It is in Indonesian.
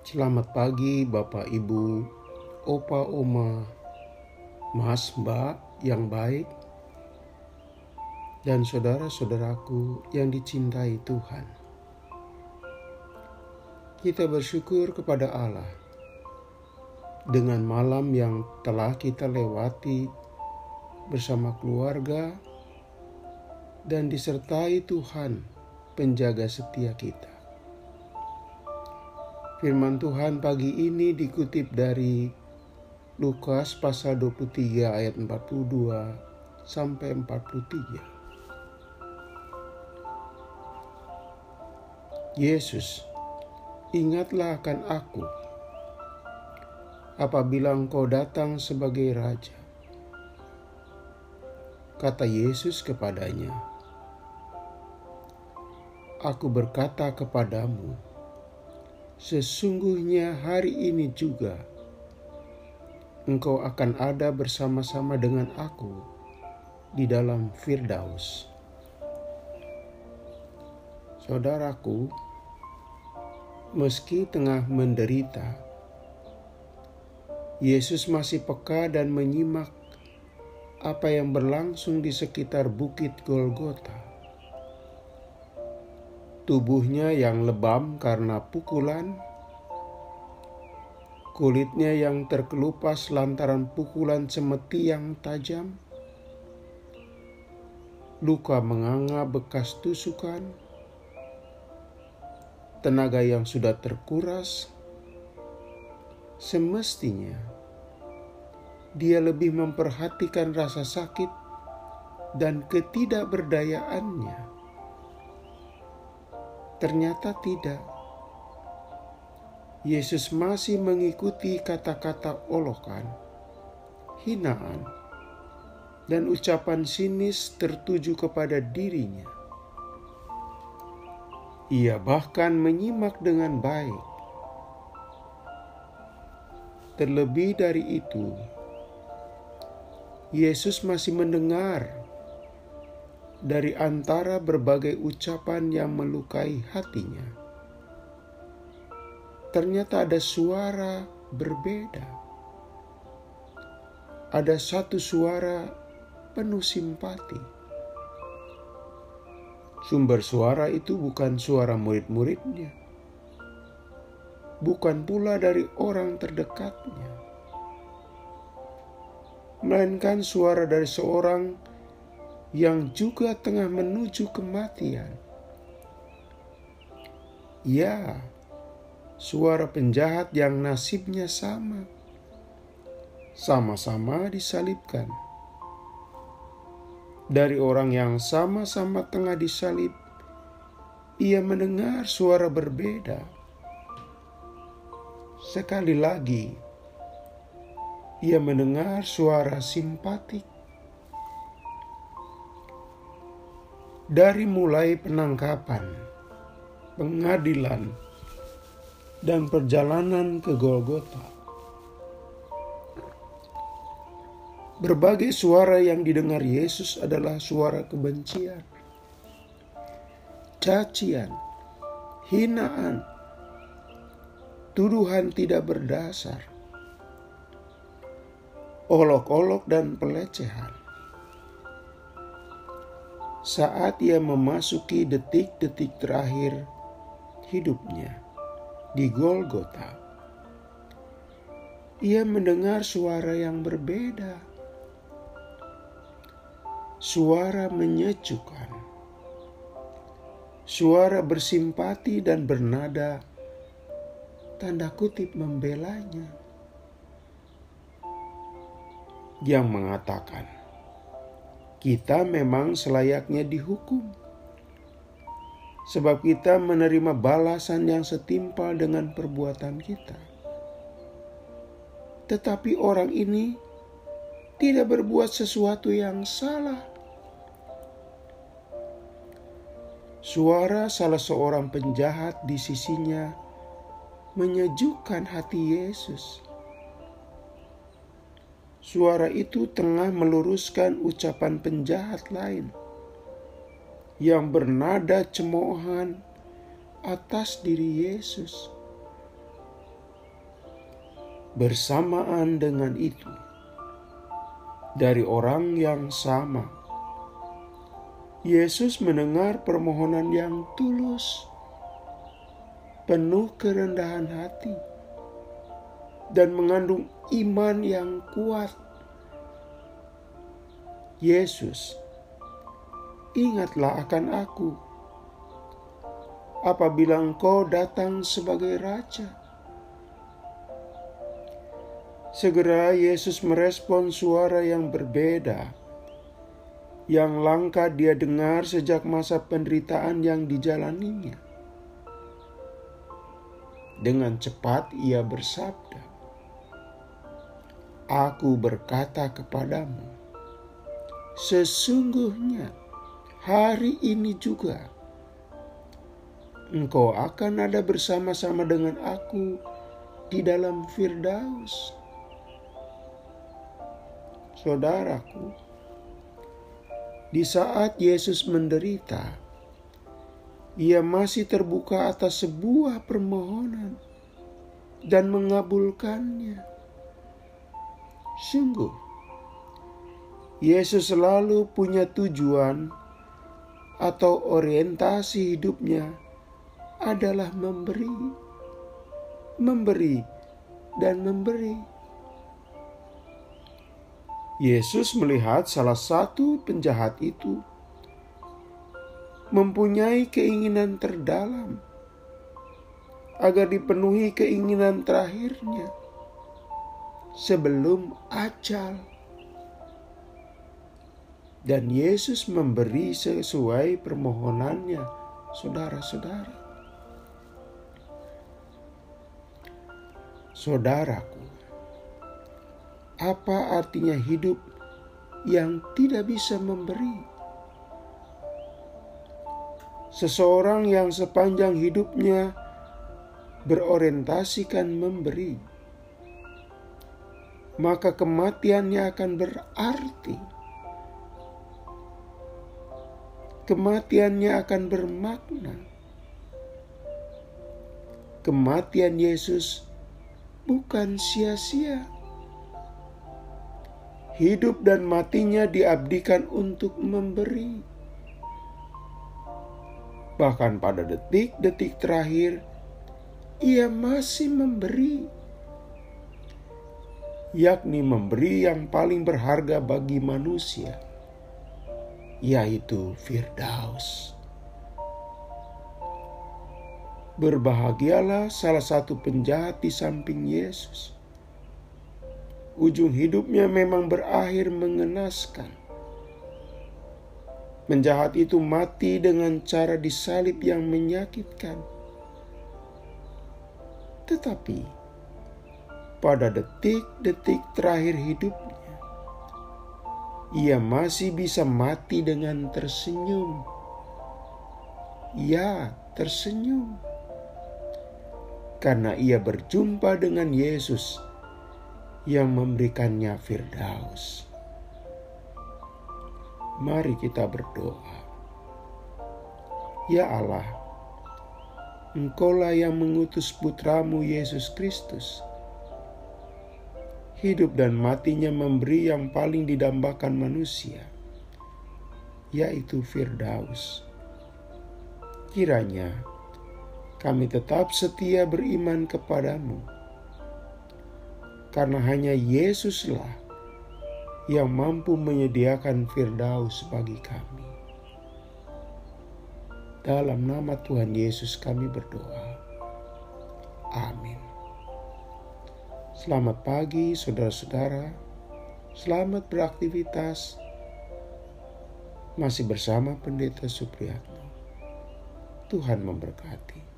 Selamat pagi Bapak Ibu, Opa Oma, Mas Mbak yang baik, dan saudara-saudaraku yang dicintai Tuhan. Kita bersyukur kepada Allah dengan malam yang telah kita lewati bersama keluarga dan disertai Tuhan penjaga setia kita. Firman Tuhan pagi ini dikutip dari Lukas pasal 23 ayat 42 sampai 43. Yesus, ingatlah akan aku apabila engkau datang sebagai Raja. Kata Yesus kepadanya, aku berkata kepadamu, sesungguhnya hari ini juga engkau akan ada bersama-sama dengan aku di dalam Firdaus. Saudaraku, meski tengah menderita, Yesus masih peka dan menyimak apa yang berlangsung di sekitar bukit Golgota. Tubuhnya yang lebam karena pukulan, kulitnya yang terkelupas lantaran pukulan cemeti yang tajam, luka menganga bekas tusukan, tenaga yang sudah terkuras. Semestinya dia lebih memperhatikan rasa sakit dan ketidakberdayaannya. Ternyata tidak. Yesus masih mengikuti kata-kata olokan, hinaan, dan ucapan sinis tertuju kepada dirinya. Ia bahkan menyimak dengan baik. Terlebih dari itu, Yesus masih mendengar dari antara berbagai ucapan yang melukai hatinya. Ternyata ada suara berbeda. Ada satu suara penuh simpati. Sumber suara itu bukan suara murid-muridnya, bukan pula dari orang terdekatnya, melainkan suara dari seorang yang juga tengah menuju kematian. Ya, suara penjahat yang nasibnya sama-sama disalibkan. Dari orang yang sama-sama tengah disalib, ia mendengar suara berbeda. Sekali lagi, ia mendengar suara simpatik. Dari mulai penangkapan, pengadilan, dan perjalanan ke Golgota, berbagai suara yang didengar Yesus adalah suara kebencian, cacian, hinaan, tuduhan tidak berdasar, olok-olok, dan pelecehan. Saat ia memasuki detik-detik terakhir hidupnya di Golgota, ia mendengar suara yang berbeda. Suara menyejukkan, suara bersimpati dan bernada tanda kutip membelanya, yang mengatakan, kita memang selayaknya dihukum, sebab kita menerima balasan yang setimpal dengan perbuatan kita. Tetapi orang ini tidak berbuat sesuatu yang salah. Suara salah seorang penjahat di sisinya menyejukkan hati Yesus. Suara itu tengah meluruskan ucapan penjahat lain yang bernada cemoohan atas diri Yesus. Bersamaan dengan itu, dari orang yang sama, Yesus mendengar permohonan yang tulus, penuh kerendahan hati, dan mengandung iman yang kuat. Yesus, ingatlah akan aku apabila Engkau datang sebagai Raja. Segera Yesus merespon suara yang berbeda, yang langka dia dengar sejak masa penderitaan yang dijalaninya. Dengan cepat ia bersabda, "Aku berkata kepadamu, sesungguhnya hari ini juga engkau akan ada bersama-sama dengan aku di dalam Firdaus." Saudaraku, di saat Yesus menderita, ia masih terbuka atas sebuah permohonan dan mengabulkannya. Sungguh, Yesus selalu punya tujuan atau orientasi hidupnya adalah memberi, dan memberi. Yesus melihat salah satu penjahat itu mempunyai keinginan terdalam agar dipenuhi keinginan terakhirnya sebelum ajal. Dan Yesus memberi sesuai permohonannya, saudara-saudara. Saudaraku, apa artinya hidup yang tidak bisa memberi? Seseorang yang sepanjang hidupnya berorientasikan memberi, maka kematiannya akan berarti. Kematiannya akan bermakna. Kematian Yesus bukan sia-sia. Hidup dan matinya diabdikan untuk memberi. Bahkan pada detik-detik terakhir, ia masih memberi. Yakni memberi yang paling berharga bagi manusia, yaitu Firdaus. Berbahagialah salah satu penjahat di samping Yesus. Ujung hidupnya memang berakhir mengenaskan. Penjahat itu mati dengan cara disalib yang menyakitkan. Tetapi pada detik-detik terakhir hidupnya, ia masih bisa mati dengan tersenyum. Ya, tersenyum. Karena ia berjumpa dengan Yesus yang memberikannya Firdaus. Mari kita berdoa. Ya Allah, Engkaulah yang mengutus Putramu Yesus Kristus. Hidup dan matinya memberi yang paling didambakan manusia, yaitu Firdaus. Kiranya kami tetap setia beriman kepadamu, karena hanya Yesuslah yang mampu menyediakan Firdaus bagi kami. Dalam nama Tuhan Yesus kami berdoa. Amin. Selamat pagi saudara-saudara. Selamat beraktivitas. Masih bersama Pendeta Supriyatno. Tuhan memberkati.